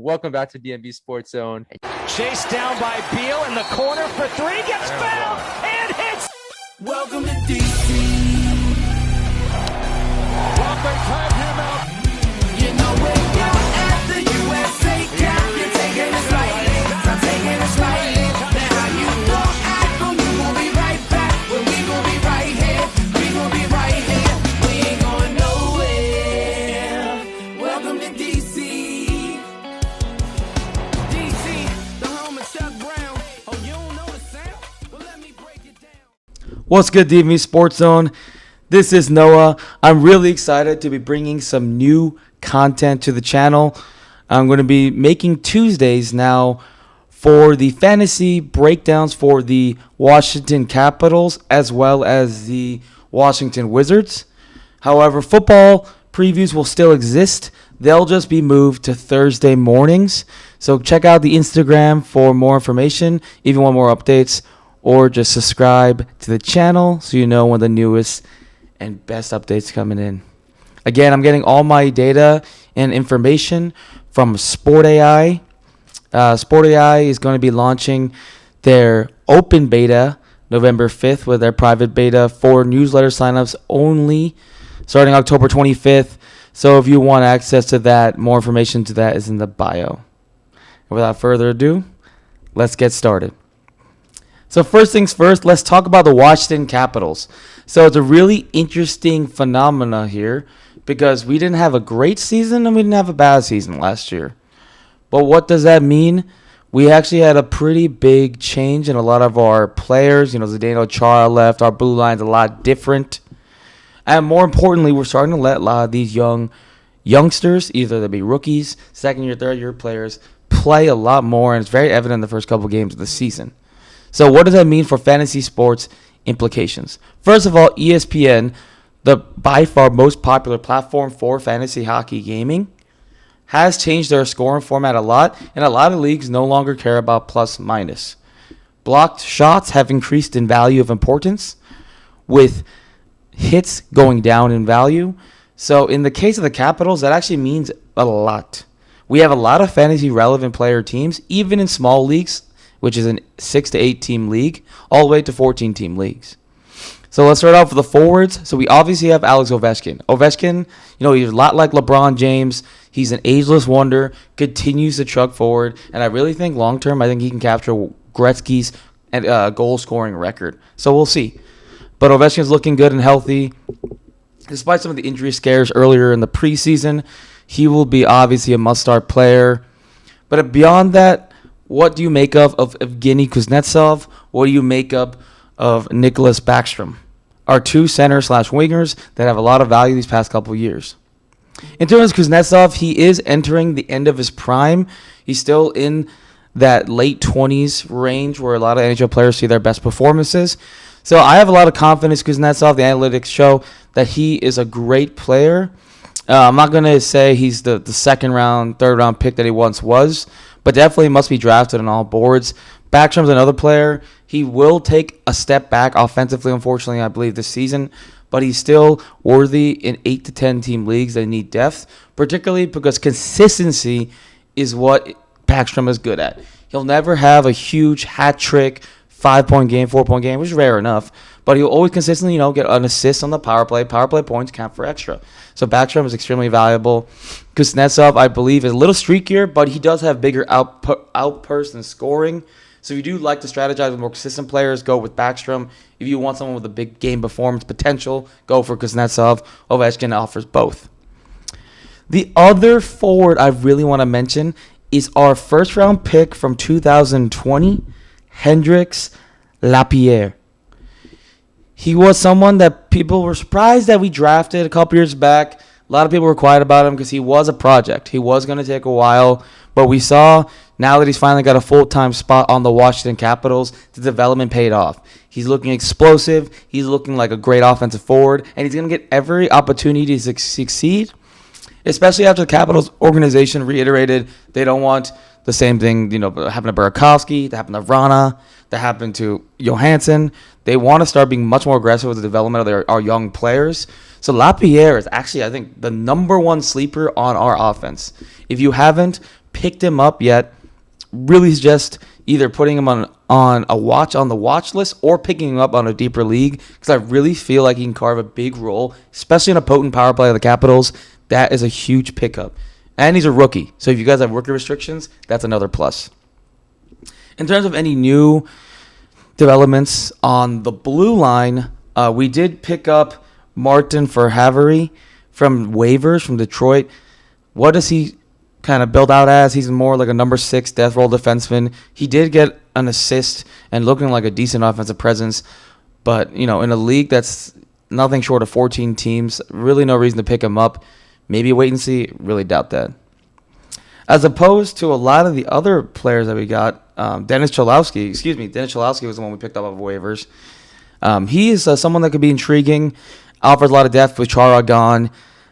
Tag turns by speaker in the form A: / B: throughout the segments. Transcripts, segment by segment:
A: Welcome back to DMV Sports Zone.
B: Chased down by Beal in the corner for three, gets fouled and hits.
C: Welcome to DC.
B: Well, they tied him out.
C: You know we're down at the USA Cup. You're taking us lightly, I'm taking us lightly. Now you don't act on you, we'll be right back. Well, we gon' be right here, we gon' be right here. We ain't going nowhere. Welcome to DC.
D: What's good, DMV Sports Zone? This is Noah. I'm really excited to be bringing some new content to the channel. I'm going to be making Tuesdays now for the fantasy breakdowns for the Washington Capitals as well as the Washington Wizards. However, football previews will still exist. They'll just be moved to Thursday mornings. So check out the Instagram for more information, if you want more updates, or just subscribe to the channel so you know when the newest and best updates coming in. Again, I'm getting all my data and information from Sport AI. Sport AI is going to be launching their open beta November 5th with their private beta for newsletter signups only starting October 25th. So if you want access to that, more information to that is in the bio. And without further ado, let's get started. So first things first, let's talk about the Washington Capitals. So it's a really interesting phenomena here because we didn't have a great season and we didn't have a bad season last year. But what does that mean? We actually had a pretty big change in a lot of our players. You know, Zdeno Chara left. Our blue line's a lot different. And more importantly, we're starting to let a lot of these youngsters, either they be rookies, second year, third year players, play a lot more. And it's very evident in the first couple games of the season. So what does that mean for fantasy sports implications? First of all, ESPN, the by far most popular platform for fantasy hockey gaming, has changed their scoring format a lot, and a lot of leagues no longer care about plus minus. Blocked shots have increased in value of importance, with hits going down in value. So in the case of the Capitals, that actually means a lot. We have a lot of fantasy relevant player teams, even in small leagues, which is a 6 to 8 team league, all the way to 14 team leagues. So let's start off with the forwards. So we obviously have Alex Ovechkin. Ovechkin, he's a lot like LeBron James. He's an ageless wonder, continues to chug forward, and I really think long-term, I think he can capture Gretzky's goal-scoring record. So we'll see. But Ovechkin's looking good and healthy. Despite some of the injury scares earlier in the preseason, he will be obviously a must-start player. But beyond that, what do you make of Evgeny Kuznetsov? What do you make of Nicholas Backstrom? Our two center/wingers that have a lot of value these past couple of years. In terms of Kuznetsov, he is entering the end of his prime. He's still in that late 20s range where a lot of NHL players see their best performances. So I have a lot of confidence in Kuznetsov. The analytics show that he is a great player. I'm not going to say he's the second round, third round pick that he once was, but definitely must be drafted on all boards. Backstrom's another player. He will take a step back offensively, unfortunately, I believe, this season, but he's still worthy in 8 to 10 team leagues that need depth, particularly because consistency is what Backstrom is good at. He'll never have a huge hat trick, 5-point game, 4-point game, which is rare enough, but he'll always consistently, get an assist on the power play. Power play points count for extra. So Backstrom is extremely valuable. Kuznetsov, I believe, is a little streakier, but he does have bigger outbursts in scoring. So if you do like to strategize with more consistent players, go with Backstrom. If you want someone with a big game performance potential, go for Kuznetsov. Ovechkin offers both. The other forward I really want to mention is our first-round pick from 2020, Hendrix Lapierre. He was someone that people were surprised that we drafted a couple years back. A lot of people were quiet about him because he was a project. He was going to take a while, but we saw now that he's finally got a full-time spot on the Washington Capitals, the development paid off. He's looking explosive. He's looking like a great offensive forward, and he's going to get every opportunity to succeed, especially after the Capitals organization reiterated they don't want the same thing, that happened to Burakovsky, that happened to Vrana, that happened to Johansson. They want to start being much more aggressive with the development of our young players. So Lapierre is actually, I think, the number one sleeper on our offense. If you haven't picked him up yet, really suggest either putting him on the watch list or picking him up on a deeper league, because I really feel like he can carve a big role, especially in a potent power play of the Capitals. That is a huge pickup. And he's a rookie, so if you guys have rookie restrictions, that's another plus. In terms of any new developments on the blue line, we did pick up Martin Verhaeghe from waivers from Detroit. What does he kind of build out as? He's more like a number 6 death roll defenseman. He did get an assist and looking like a decent offensive presence, but in a league that's nothing short of 14 teams, really no reason to pick him up. Maybe wait and see. Really doubt that. As opposed to a lot of the other players that we got, Dennis Charlowski was the one we picked up off of waivers. He is someone that could be intriguing, offers a lot of depth with Chara gone.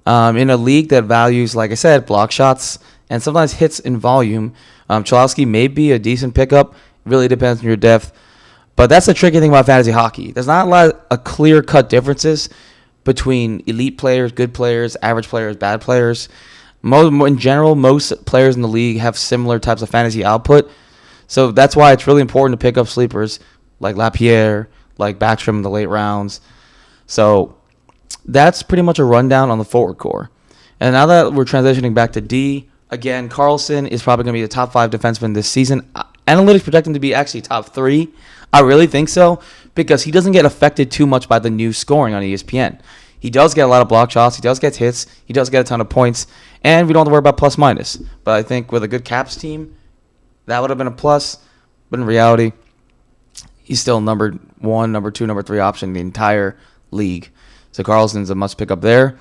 D: In a league that values, like I said, block shots and sometimes hits in volume, Charlowski may be a decent pickup. Really depends on your depth. But that's the tricky thing about fantasy hockey. There's not a lot of clear-cut differences between elite players, good players, average players, bad players. In general, most players in the league have similar types of fantasy output. So that's why it's really important to pick up sleepers like Lapierre, like Backstrom in the late rounds. So that's pretty much a rundown on the forward core. And now that we're transitioning back to D, again, Carlson is probably going to be the top 5 defenseman this season. Analytics project him to be actually top 3. I really think so, because he doesn't get affected too much by the new scoring on ESPN. He does get a lot of block shots. He does get hits. He does get a ton of points. And we don't have to worry about plus minus. But I think with a good Caps team, that would have been a plus. But in reality, he's still number 1, number 2, number 3 option in the entire league. So Carlson's a must pick up there.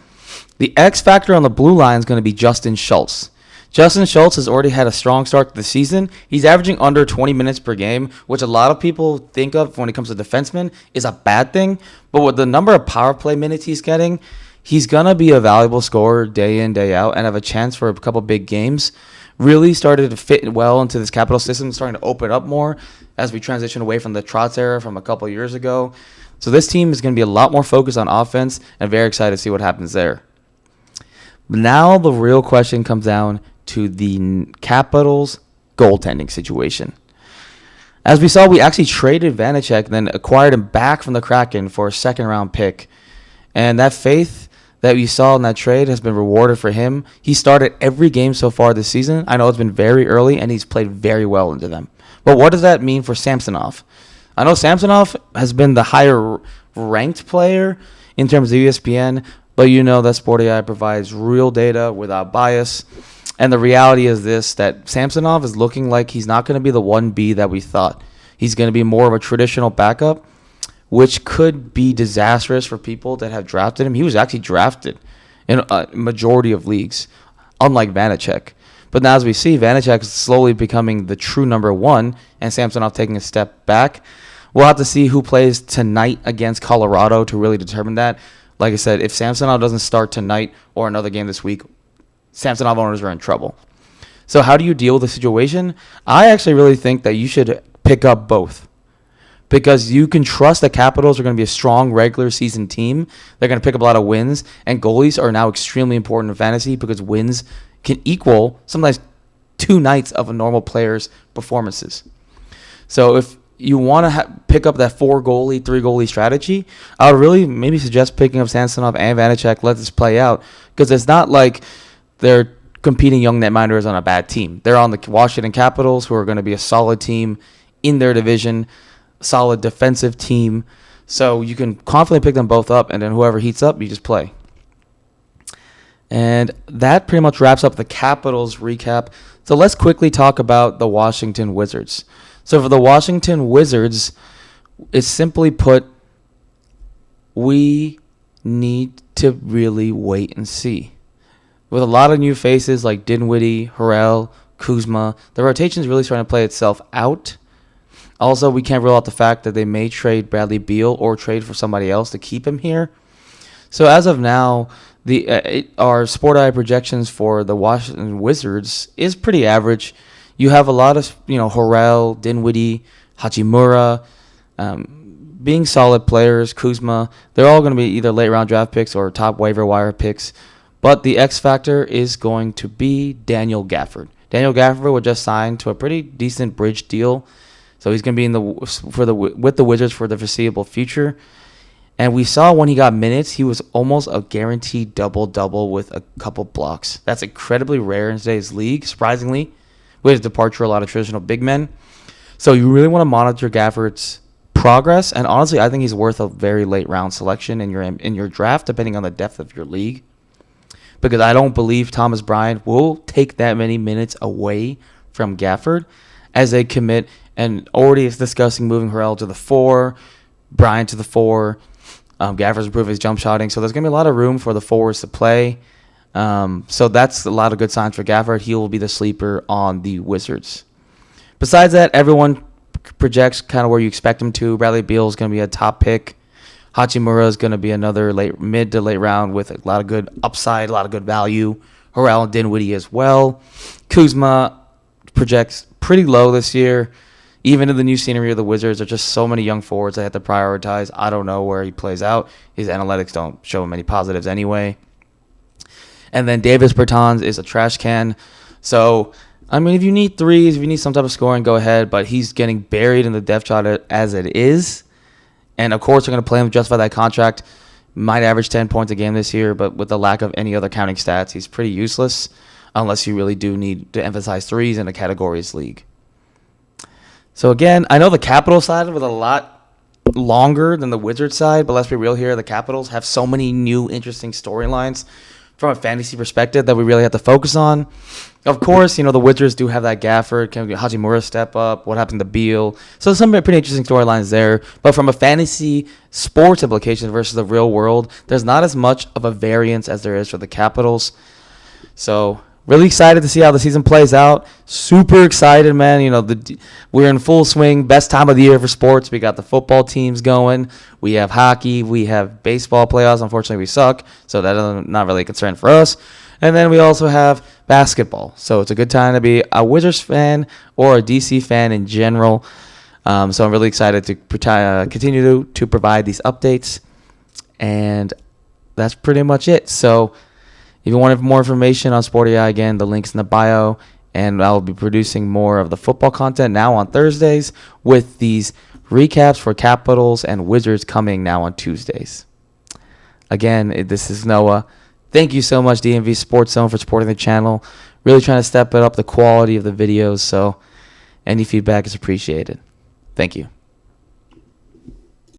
D: The X factor on the blue line is going to be Justin Schultz. Justin Schultz has already had a strong start to the season. He's averaging under 20 minutes per game, which a lot of people think of when it comes to defensemen is a bad thing. But with the number of power play minutes he's getting, he's going to be a valuable scorer day in, day out, and have a chance for a couple big games. Really started to fit well into this Capital system, starting to open up more as we transition away from the Trotz era from a couple years ago. So this team is going to be a lot more focused on offense, and very excited to see what happens there. Now the real question comes down to the Capitals goaltending situation. As we saw, we actually traded Vanecek and then acquired him back from the Kraken for a second-round pick. And that faith that we saw in that trade has been rewarded for him. He started every game so far this season. I know it's been very early, and he's played very well into them. But what does that mean for Samsonov? I know Samsonov has been the higher-ranked player in terms of ESPN, but you know that Sporty Eye provides real data without bias. And the reality is this, that Samsonov is looking like he's not going to be the 1B that we thought. He's going to be more of a traditional backup, which could be disastrous for people that have drafted him. He was actually drafted in a majority of leagues, unlike Vanecek. But now as we see, Vanecek is slowly becoming the true number 1, and Samsonov taking a step back. We'll have to see who plays tonight against Colorado to really determine that. Like I said, if Samsonov doesn't start tonight or another game this week, Samsonov owners are in trouble. So how do you deal with the situation? I actually really think that you should pick up both, because you can trust the Capitals are going to be a strong regular season team. They're going to pick up a lot of wins, and goalies are now extremely important in fantasy because wins can equal sometimes 2 nights of a normal player's performances. So if you want to pick up that 4-goalie, 3-goalie strategy, I would really maybe suggest picking up Samsonov and Vanecek. Let this play out, because it's not like they're competing young netminders on a bad team. They're on the Washington Capitals, who are going to be a solid team in their division, solid defensive team. So you can confidently pick them both up, and then whoever heats up, you just play. And that pretty much wraps up the Capitals recap. So let's quickly talk about the Washington Wizards. So for the Washington Wizards, it's simply put, we need to really wait and see. With a lot of new faces like Dinwiddie, Harrell, Kuzma, the rotation is really starting to play itself out. Also, we can't rule out the fact that they may trade Bradley Beal or trade for somebody else to keep him here. So as of now, our Sport Eye projections for the Washington Wizards is pretty average. You have a lot of Harrell, Dinwiddie, Hachimura, being solid players. Kuzma, they're all going to be either late round draft picks or top waiver wire picks. But the X factor is going to be Daniel Gafford. Daniel Gafford was just signed to a pretty decent bridge deal, so he's going to be with the Wizards for the foreseeable future. And we saw when he got minutes, he was almost a guaranteed double-double with a couple blocks. That's incredibly rare in today's league, surprisingly, with his departure a lot of traditional big men. So you really want to monitor Gafford's progress, and honestly, I think he's worth a very late round selection in your draft, depending on the depth of your league. Because I don't believe Thomas Bryant will take that many minutes away from Gafford as they commit, and already is discussing moving Harrell to the 4, Bryant to the 4. Gafford's improved his jump shotting, so there's going to be a lot of room for the forwards to play. So that's a lot of good signs for Gafford. He will be the sleeper on the Wizards. Besides that, everyone projects kind of where you expect him to. Bradley Beal is going to be a top pick. Hachimura is going to be another mid to late round with a lot of good upside, a lot of good value. Harrell and Dinwiddie as well. Kuzma projects pretty low this year. Even in the new scenery of the Wizards, there's just so many young forwards they have to prioritize. I don't know where he plays out. His analytics don't show him any positives anyway. And then Davis Bertans is a trash can. So, I mean, if you need threes, if you need some type of scoring, go ahead. But he's getting buried in the depth chart as it is. And, of course, they're going to play him to justify that contract. Might average 10 points a game this year, but with the lack of any other counting stats, he's pretty useless unless you really do need to emphasize threes in a categories league. So, again, I know the Capitals side was a lot longer than the Wizards side, but let's be real here. The Capitals have so many new, interesting storylines from a fantasy perspective that we really have to focus on. Of course, the Wizards do have that Gafford. Can Hachimura step up? What happened to Beal? So some pretty interesting storylines there. But from a fantasy sports implication versus the real world, there's not as much of a variance as there is for the Capitals. So really excited to see how the season plays out. Super excited, man. We're in full swing. Best time of the year for sports. We got the football teams going. We have hockey. We have baseball playoffs. Unfortunately, we suck, so that's not really a concern for us. And then we also have basketball. So it's a good time to be a Wizards fan or a DC fan in general. So I'm really excited to continue to provide these updates. And that's pretty much it. So if you want more information on Sporty Eye, again, the link's in the bio. And I'll be producing more of the football content now on Thursdays with these recaps for Capitals and Wizards coming now on Tuesdays. Again, this is Noah. Thank you so much, DMV Sports Zone, for supporting the channel. Really trying to step it up the quality of the videos, so any feedback is appreciated. Thank you.